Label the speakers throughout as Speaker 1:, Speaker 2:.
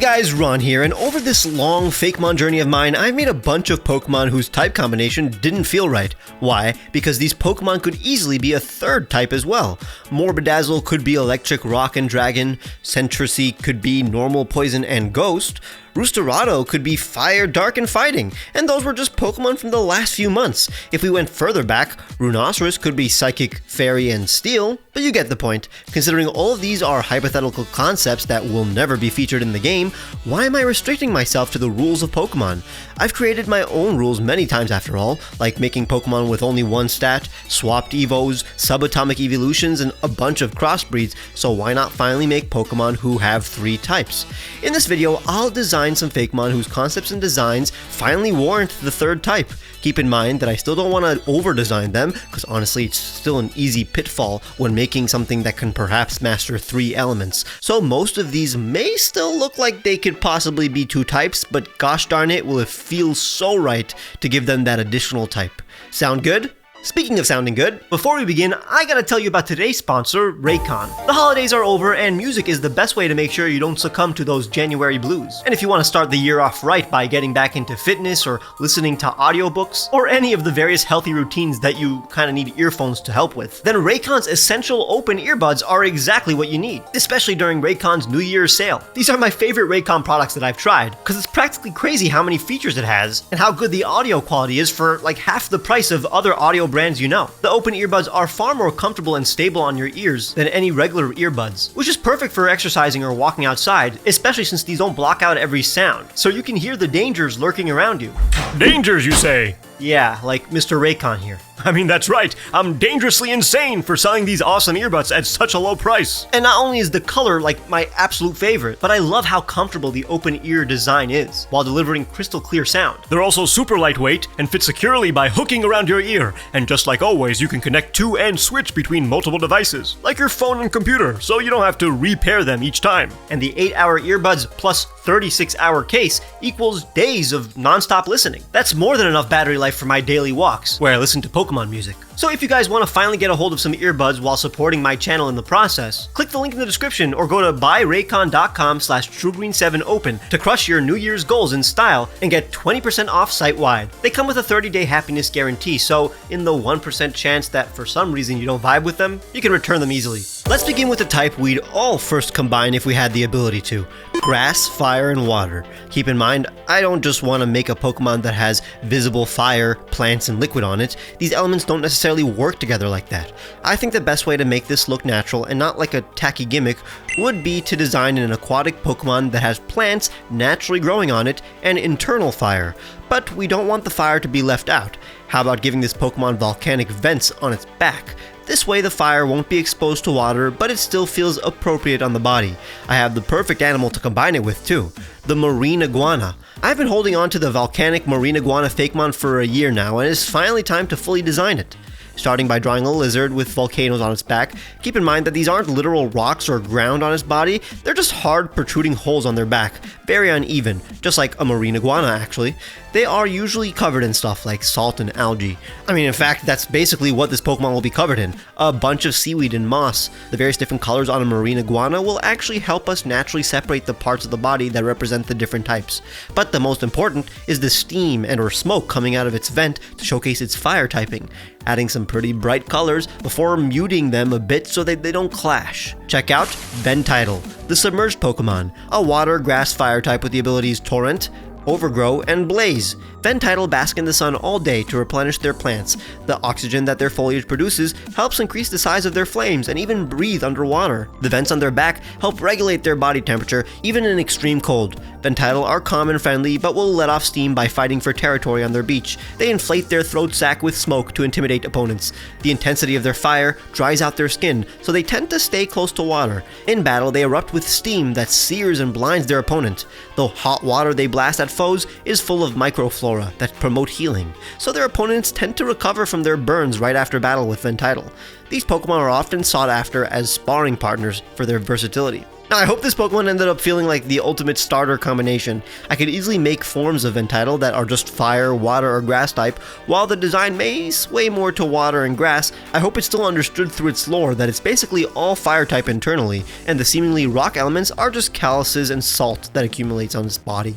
Speaker 1: guys, Ron here, and over this long Fakemon journey of mine, I've made a bunch of Pokemon whose type combination didn't feel right. Why? Because these Pokemon could easily be a third type as well. Morbidazzle could be Electric, Rock, and Dragon, Centracy could be Normal, Poison, and Ghost, Roosterado could be Fire, Dark, and Fighting, and those were just Pokemon from the last few months. If we went further back, Rhinoceros could be Psychic, Fairy, and Steel, but you get the point. Considering all of these are hypothetical concepts that will never be featured in the game, why am I restricting myself to the rules of Pokemon? I've created my own rules many times after all, like making Pokemon with only one stat, swapped Evos, subatomic evolutions, and a bunch of crossbreeds, so why not finally make Pokemon who have 3 types? In this video, I'll design some Fakemon whose concepts and designs finally warrant the 3rd type. Keep in mind that I still don't want to over-design them, because honestly it's still an easy pitfall when making something that can perhaps master 3 elements. So most of these may still look like they could possibly be 2 types, but gosh darn it, will it feel so right to give them that additional type. Sound good? Speaking of sounding good, before we begin, I gotta tell you about today's sponsor, Raycon. The holidays are over and music is the best way to make sure you don't succumb to those January blues. And if you want to start the year off right by getting back into fitness or listening to audiobooks, or any of the various healthy routines that you kinda need earphones to help with, then Raycon's essential open earbuds are exactly what you need, especially during Raycon's New Year's sale. These are my favorite Raycon products that I've tried, because it's practically crazy how many features it has, and how good the audio quality is for like half the price of other audio brands you know. The open earbuds are far more comfortable and stable on your ears than any regular earbuds, which is perfect for exercising or walking outside, especially since these don't block out every sound, so you can hear the dangers lurking around you.
Speaker 2: Dangers, you say?
Speaker 1: Yeah, like Mr. Raycon here.
Speaker 2: I mean, that's right. I'm dangerously insane for selling these awesome earbuds at such a low price.
Speaker 1: And not only is the color like my absolute favorite, but I love how comfortable the open ear design is, while delivering crystal clear sound.
Speaker 2: They're also super lightweight and fit securely by hooking around your ear. And just like always, you can connect to and switch between multiple devices, like your phone and computer, so you don't have to repair them each time.
Speaker 1: And the 8-hour earbuds plus 36-hour case equals days of non-stop listening. That's more than enough battery life for my daily walks, where I listen to Pokemon music. So if you guys want to finally get a hold of some earbuds while supporting my channel in the process, click the link in the description or go to buyraycon.com/truegreen7open to crush your New Year's goals in style and get 20% off site-wide. They come with a 30-day happiness guarantee, so in the 1% chance that for some reason you don't vibe with them, you can return them easily. Let's begin with the type we'd all first combine if we had the ability to: grass, fire, and water. Keep in mind, I don't just want to make a Pokemon that has visible fire, plants, and liquid on it. These elements don't necessarily work together like that. I think the best way to make this look natural and not like a tacky gimmick would be to design an aquatic Pokemon that has plants naturally growing on it and internal fire. But we don't want the fire to be left out. How about giving this Pokemon volcanic vents on its back? This way the fire won't be exposed to water, but it still feels appropriate on the body. I have the perfect animal to combine it with too: the marine iguana. I've been holding on to the volcanic marine iguana Fakemon for a year now, and it's finally time to fully design it. Starting by drawing a lizard with volcanoes on its back. Keep in mind that these aren't literal rocks or ground on its body, they're just hard protruding holes on their back, very uneven, just like a marine iguana actually. They are usually covered in stuff like salt and algae. I mean, in fact, that's basically what this Pokemon will be covered in: a bunch of seaweed and moss. The various different colors on a marine iguana will actually help us naturally separate the parts of the body that represent the different types. But the most important is the steam and or smoke coming out of its vent to showcase its fire typing, adding some pretty bright colors before muting them a bit so that they don't clash. Check out Ventitle, the submerged Pokemon, a water, grass, fire type with the abilities Torrent, Overgrow, and Blaze. Ventitle bask in the sun all day to replenish their plants. The oxygen that their foliage produces helps increase the size of their flames and even breathe underwater. The vents on their back help regulate their body temperature even in extreme cold. Ventitle are calm and friendly, but will let off steam by fighting for territory on their beach. They inflate their throat sac with smoke to intimidate opponents. The intensity of their fire dries out their skin, so they tend to stay close to water. In battle, they erupt with steam that sears and blinds their opponent. The hot water they blast at foes is full of microflora that promote healing, so their opponents tend to recover from their burns right after battle with Ventitle. These Pokemon are often sought after as sparring partners for their versatility. Now, I hope this Pokemon ended up feeling like the ultimate starter combination. I could easily make forms of Entidal that are just fire, water, or grass type. While the design may sway more to water and grass, I hope it's still understood through its lore that it's basically all fire type internally, and the seemingly rock elements are just calluses and salt that accumulates on its body.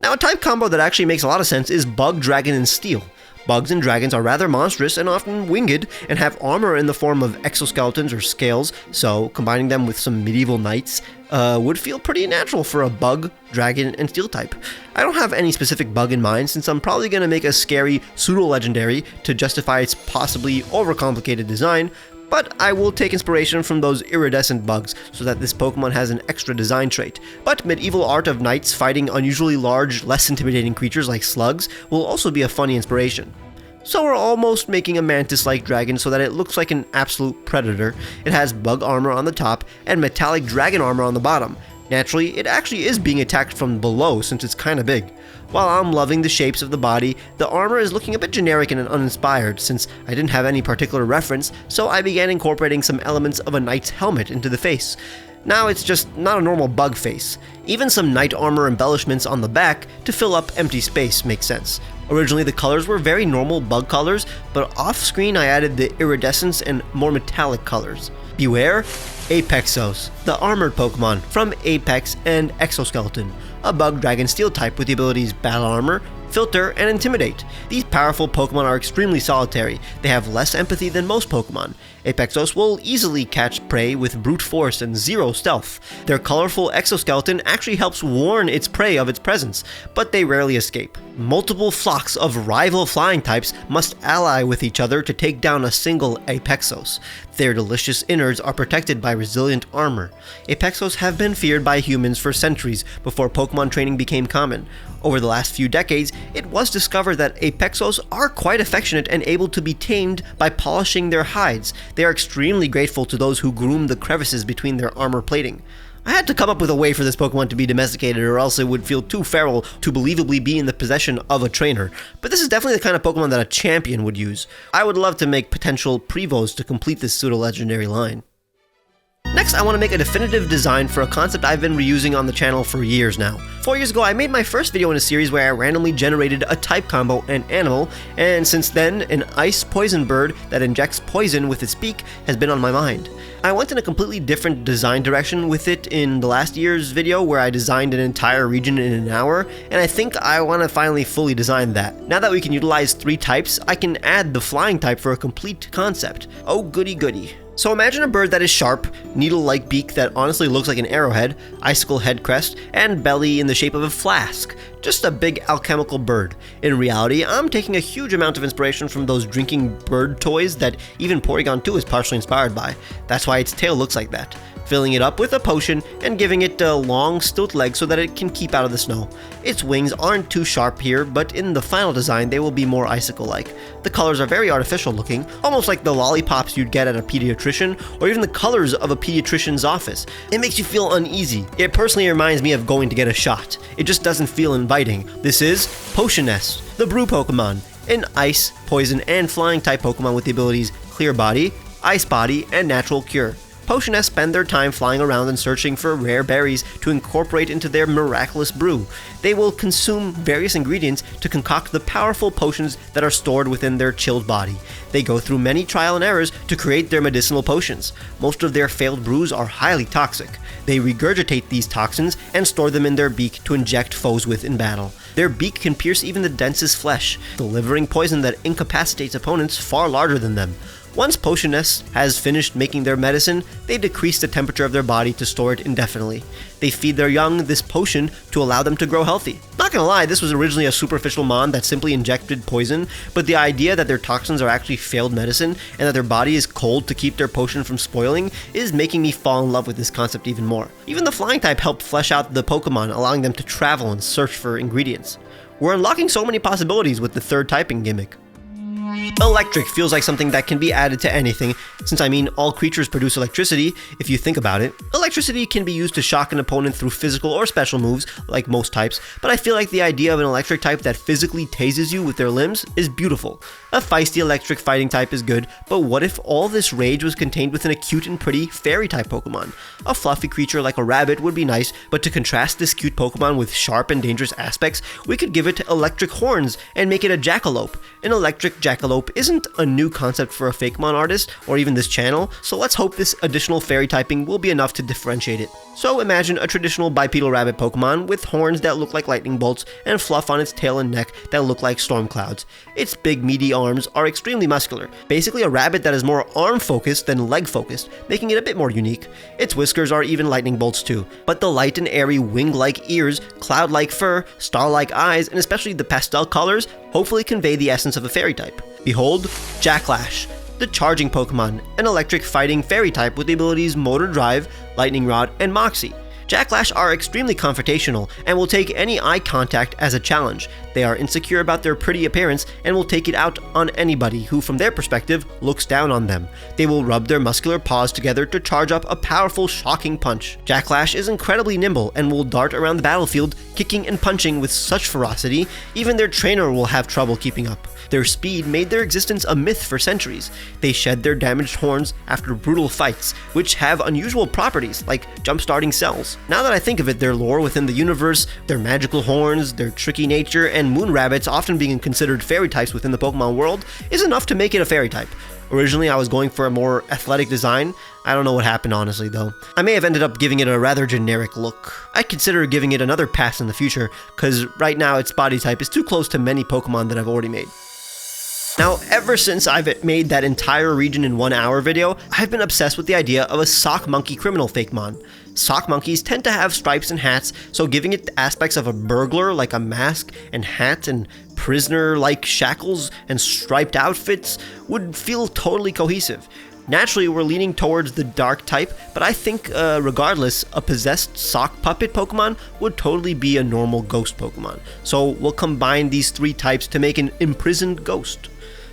Speaker 1: Now, a type combo that actually makes a lot of sense is Bug, Dragon, and Steel. Bugs and dragons are rather monstrous and often winged, and have armor in the form of exoskeletons or scales, so combining them with some medieval knights would feel pretty natural for a bug, dragon, and steel type. I don't have any specific bug in mind, since I'm probably going to make a scary pseudo-legendary to justify its possibly overcomplicated design, but I will take inspiration from those iridescent bugs so that this Pokemon has an extra design trait. But medieval art of knights fighting unusually large, less intimidating creatures like slugs will also be a funny inspiration. So we're almost making a mantis-like dragon so that it looks like an absolute predator. It has bug armor on the top and metallic dragon armor on the bottom. Naturally, it actually is being attacked from below since it's kinda big. While I'm loving the shapes of the body, the armor is looking a bit generic and uninspired since I didn't have any particular reference, so I began incorporating some elements of a knight's helmet into the face. Now it's just not a normal bug face. Even some knight armor embellishments on the back to fill up empty space makes sense. Originally the colors were very normal bug colors, but off-screen I added the iridescence and more metallic colors. Beware, Apexos, the armored Pokemon from Apex and Exoskeleton, a bug dragon steel type with the abilities Battle Armor, Filter, and Intimidate. These powerful Pokemon are extremely solitary. They have less empathy than most Pokemon. Apexos will easily catch prey with brute force and zero stealth. Their colorful exoskeleton actually helps warn its prey of its presence, but they rarely escape. Multiple flocks of rival flying types must ally with each other to take down a single Apexos. Their delicious innards are protected by resilient armor. Apexos have been feared by humans for centuries before Pokemon training became common. Over the last few decades, it was discovered that Apexos are quite affectionate and able to be tamed by polishing their hides. They are extremely grateful to those who groom the crevices between their armor plating. I had to come up with a way for this Pokemon to be domesticated, or else it would feel too feral to believably be in the possession of a trainer. But this is definitely the kind of Pokemon that a champion would use. I would love to make potential Prevos to complete this pseudo-legendary line. Next, I want to make a definitive design for a concept I've been reusing on the channel for years now. 4 years ago, I made my first video in a series where I randomly generated a type combo and animal, and since then, an ice poison bird that injects poison with its beak has been on my mind. I went in a completely different design direction with it in the last year's video where I designed an entire region in an hour, and I think I want to finally fully design that. Now that we can utilize 3 types, I can add the flying type for a complete concept. Oh goody goody. So imagine a bird that is sharp, needle-like beak that honestly looks like an arrowhead, icicle head crest, and belly in the shape of a flask. Just a big alchemical bird. In reality, I'm taking a huge amount of inspiration from those drinking bird toys that even Porygon 2 is partially inspired by. That's why its tail looks like that. Filling it up with a potion and giving it a long stilt leg so that it can keep out of the snow. Its wings aren't too sharp here, but in the final design they will be more icicle-like. The colors are very artificial looking, almost like the lollipops you'd get at a pediatrician, or even the colors of a pediatrician's office. It makes you feel uneasy. It personally reminds me of going to get a shot. It just doesn't feel inviting. This is Potion Nest, the brew Pokemon, an ice, poison, and flying type Pokemon with the abilities Clear Body, Ice Body, and Natural Cure. Potionests spend their time flying around and searching for rare berries to incorporate into their miraculous brew. They will consume various ingredients to concoct the powerful potions that are stored within their chilled body. They go through many trial and errors to create their medicinal potions. Most of their failed brews are highly toxic. They regurgitate these toxins and store them in their beak to inject foes with in battle. Their beak can pierce even the densest flesh, delivering poison that incapacitates opponents far larger than them. Once Potionist has finished making their medicine, they decrease the temperature of their body to store it indefinitely. They feed their young this potion to allow them to grow healthy. Not gonna lie, this was originally a superficial mon that simply injected poison, but the idea that their toxins are actually failed medicine and that their body is cold to keep their potion from spoiling is making me fall in love with this concept even more. Even the flying type helped flesh out the Pokemon, allowing them to travel and search for ingredients. We're unlocking so many possibilities with the third typing gimmick. Electric feels like something that can be added to anything, since I mean all creatures produce electricity if you think about it. Electricity can be used to shock an opponent through physical or special moves, like most types, but I feel like the idea of an electric type that physically tases you with their limbs is beautiful. A feisty electric fighting type is good, but what if all this rage was contained within a cute and pretty fairy type Pokemon? A fluffy creature like a rabbit would be nice, but to contrast this cute Pokemon with sharp and dangerous aspects, we could give it electric horns and make it a jackalope. An electric jackalope isn't a new concept for a Fakemon artist, or even this channel, so let's hope this additional fairy typing will be enough to differentiate it. So imagine a traditional bipedal rabbit Pokemon with horns that look like lightning bolts and fluff on its tail and neck that look like storm clouds. Its big meaty arms are extremely muscular, basically a rabbit that is more arm focused than leg focused, making it a bit more unique. Its whiskers are even lightning bolts too, but the light and airy wing-like ears, cloud-like fur, star-like eyes, and especially the pastel colors hopefully convey the essence of a fairy type. Behold, Jacklash, the charging Pokemon, an electric fighting fairy type with the abilities Motor Drive, Lightning Rod, and Moxie. Jacklash are extremely confrontational and will take any eye contact as a challenge. They are insecure about their pretty appearance and will take it out on anybody who, from their perspective, looks down on them. They will rub their muscular paws together to charge up a powerful, shocking punch. Jacklash is incredibly nimble and will dart around the battlefield, kicking and punching with such ferocity, even their trainer will have trouble keeping up. Their speed made their existence a myth for centuries. They shed their damaged horns after brutal fights, which have unusual properties like jump-starting cells. Now that I think of it, their lore within the universe, their magical horns, their tricky nature, and moon rabbits often being considered fairy types within the Pokemon world is enough to make it a fairy type. Originally, I was going for a more athletic design. I don't know what happened honestly though. I may have ended up giving it a rather generic look. I'd consider giving it another pass in the future, cause right now its body type is too close to many Pokemon that I've already made. Now, ever since I've made that entire region in 1 hour video, I've been obsessed with the idea of a sock monkey criminal Fakemon. Sock monkeys tend to have stripes and hats, so giving it the aspects of a burglar like a mask and hat and prisoner-like shackles and striped outfits would feel totally cohesive. Naturally, we're leaning towards the dark type, but I think regardless, a possessed sock puppet Pokemon would totally be a normal ghost Pokemon. So we'll combine these three types to make an imprisoned ghost.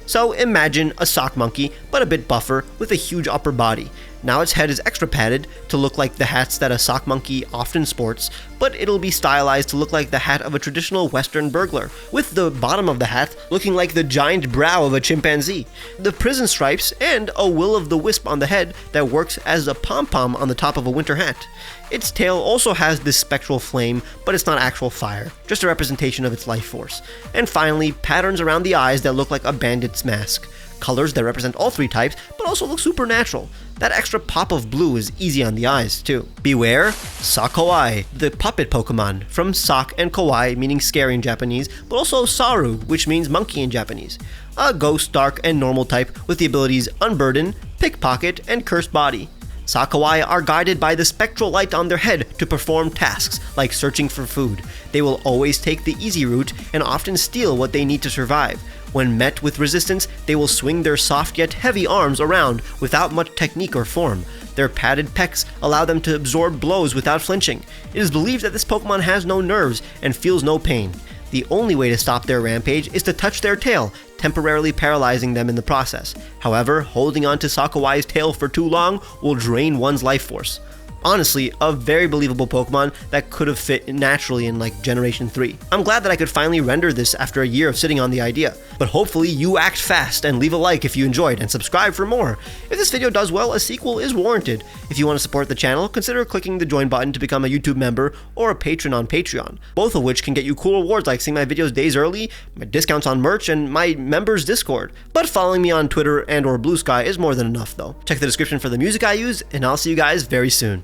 Speaker 1: So imagine a sock monkey, but a bit buffer, with a huge upper body. Now its head is extra padded to look like the hats that a sock monkey often sports, but it'll be stylized to look like the hat of a traditional Western burglar, with the bottom of the hat looking like the giant brow of a chimpanzee, the prison stripes, and a will-o'-the-wisp on the head that works as a pom-pom on the top of a winter hat. Its tail also has this spectral flame, but it's not actual fire, just a representation of its life force. And finally, patterns around the eyes that look like a bandit's mask. Colors that represent all three types, but also look supernatural. That extra pop of blue is easy on the eyes, too. Beware, Sakowai, the puppet Pokemon, from Sak and Kowai, meaning scary in Japanese, but also Saru, which means monkey in Japanese. A ghost, dark, and normal type with the abilities Unburden, Pickpocket, and Cursed Body. Sakowai are guided by the spectral light on their head to perform tasks like searching for food. They will always take the easy route and often steal what they need to survive. When met with resistance, they will swing their soft yet heavy arms around without much technique or form. Their padded pecs allow them to absorb blows without flinching. It is believed that this Pokemon has no nerves and feels no pain. The only way to stop their rampage is to touch their tail, temporarily paralyzing them in the process. However, holding onto Sakowai's tail for too long will drain one's life force. Honestly, a very believable Pokemon that could have fit naturally in like Generation 3. I'm glad that I could finally render this after a year of sitting on the idea, but hopefully you act fast and leave a like if you enjoyed and subscribe for more. If this video does well, a sequel is warranted. If you want to support the channel, consider clicking the join button to become a YouTube member or a patron on Patreon, both of which can get you cool rewards like seeing my videos days early, my discounts on merch, and my members Discord. But following me on Twitter and or Blue Sky is more than enough though. Check the description for the music I use, and I'll see you guys very soon.